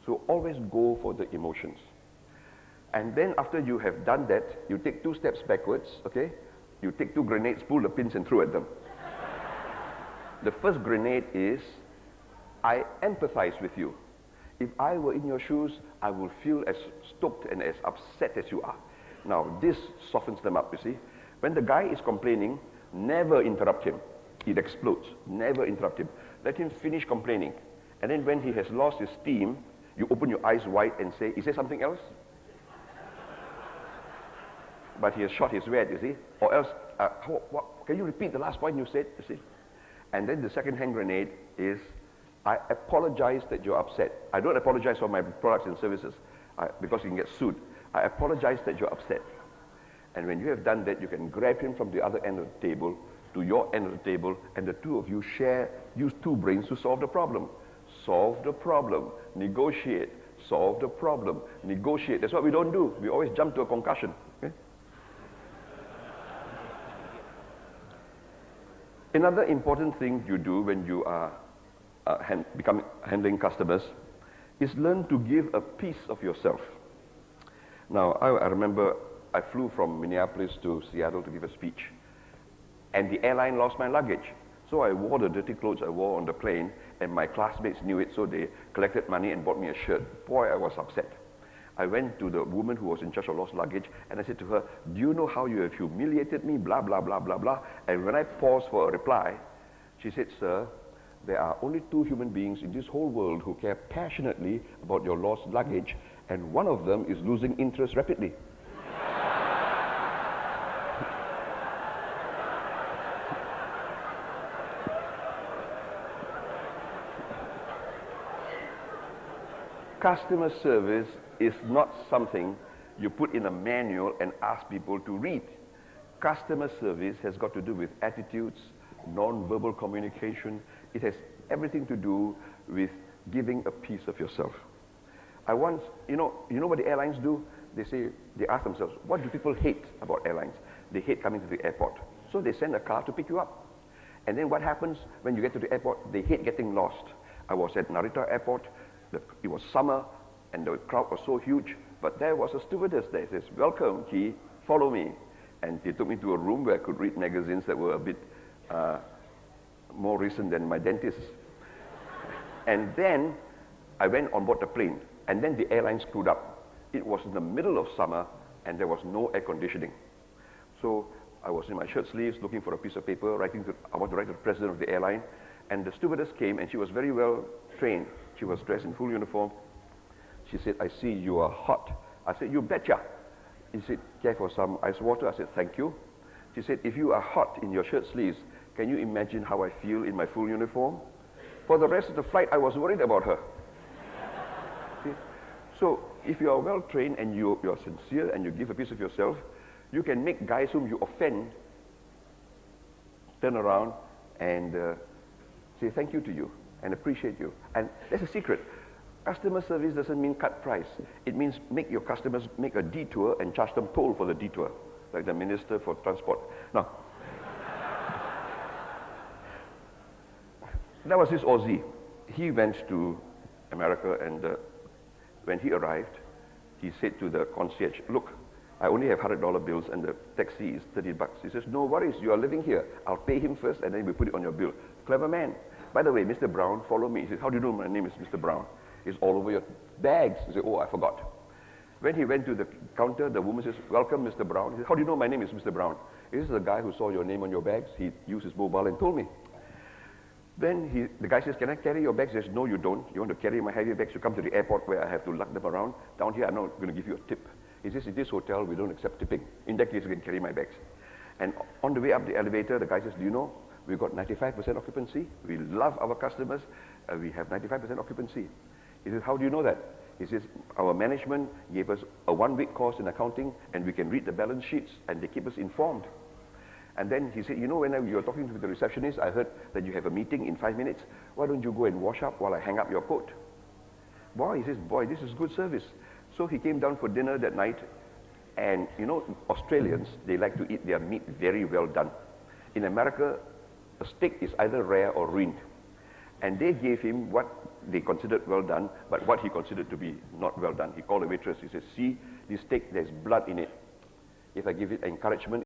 So always go for the emotions. And then after you have done that, you take 2 steps backwards, okay? You take 2 grenades, pull the pins and throw at them. The first grenade is, I empathize with you. If I were in your shoes, I will feel as stoked and as upset as you are. Now, this softens them up, you see. When the guy is complaining, never interrupt him. It explodes. Never interrupt him. Let him finish complaining. And then when he has lost his steam, you open your eyes wide and say, is there something else? But he has shot his word, you see. Or else, can you repeat the last point you said, you see? And then the second hand grenade is, I apologize that you're upset. I don't apologize for my products and services because you can get sued. I apologize that you're upset. And when you have done that, you can grab him from the other end of the table to your end of the table, and the 2 of you use 2 brains to solve the problem. Solve the problem, negotiate. Solve the problem, negotiate. That's what we don't do. We always jump to a concussion. Okay? Another important thing you do when you are handling customers is learn to give a piece of yourself. Now, I remember I flew from Minneapolis to Seattle to give a speech, and the airline lost my luggage. So I wore the dirty clothes I wore on the plane, and my classmates knew it, so they collected money and bought me a shirt. Boy, I was upset. I went to the woman who was in charge of lost luggage, and I said to her, do you know how you have humiliated me, blah, blah, blah, blah, blah. And when I paused for a reply, she said, sir, there are only 2 human beings in this whole world who care passionately about your lost luggage, and one of them is losing interest rapidly. Customer service is not something you put in a manual and ask people to read. Customer service has got to do with attitudes, non-verbal communication. It has everything to do with giving a piece of yourself. You know what the airlines do? They ask themselves, what do people hate about airlines? They hate coming to the airport. So they send a car to pick you up. And then what happens when you get to the airport? They hate getting lost. I was at Narita Airport. It was summer, and the crowd was so huge, but there was a stewardess there. Says, welcome, Key, follow me. And they took me to a room where I could read magazines that were a bit more recent than my dentist's. And then I went on board the plane, and then the airline screwed up. It was in the middle of summer, and there was no air conditioning. So I was in my shirt sleeves looking for a piece of paper, I want to write to the president of the airline, and the stewardess came, and she was very well trained. She was dressed in full uniform. She said, I see you are hot. I said, you betcha. He said, care for some ice water? I said, thank you. She said, if you are hot in your shirt sleeves, can you imagine how I feel in my full uniform? For the rest of the flight, I was worried about her. See? So if you are well trained and you're sincere and you give a piece of yourself, you can make guys whom you offend turn around and say thank you to you and appreciate you. And that's a secret. Customer service doesn't mean cut price. It means make your customers make a detour and charge them toll for the detour, like the Minister for Transport. Now, there was this Aussie. He went to America, and when he arrived, he said to the concierge, look, I only have $100 bills and the taxi is $30. He says, no worries, you are living here. I'll pay him first and then we put it on your bill. Clever man. By the way, Mr. Brown, follow me. He says, how do you know my name is Mr. Brown? It's all over your bags. He said, oh, I forgot. When he went to the counter, the woman says, welcome, Mr. Brown. He says, how do you know my name is Mr. Brown? This is the guy who saw your name on your bags. He used his mobile and told me. Then the guy says, can I carry your bags? He says, no, you don't. You want to carry my heavy bags? You come to the airport where I have to lug them around. Down here, I'm not going to give you a tip. He says, in this hotel, we don't accept tipping. In that case, you can carry my bags. And on the way up the elevator, the guy says, do you know, we've got 95% occupancy. We love our customers. We have 95% occupancy. He says, how do you know that? He says, our management gave us a 1-week course in accounting, and we can read the balance sheets, and they keep us informed. And then he said, you know, when you were talking to the receptionist, I heard that you have a meeting in 5 minutes. Why don't you go and wash up while I hang up your coat? Boy, he says, boy, this is good service. So he came down for dinner that night, and you know, Australians, they like to eat their meat very well done. In America, a steak is either rare or ruined. And they gave him what they considered well done, but what he considered to be not well done. He called the waitress, he said, see, this steak, there's blood in it. If I give it encouragement,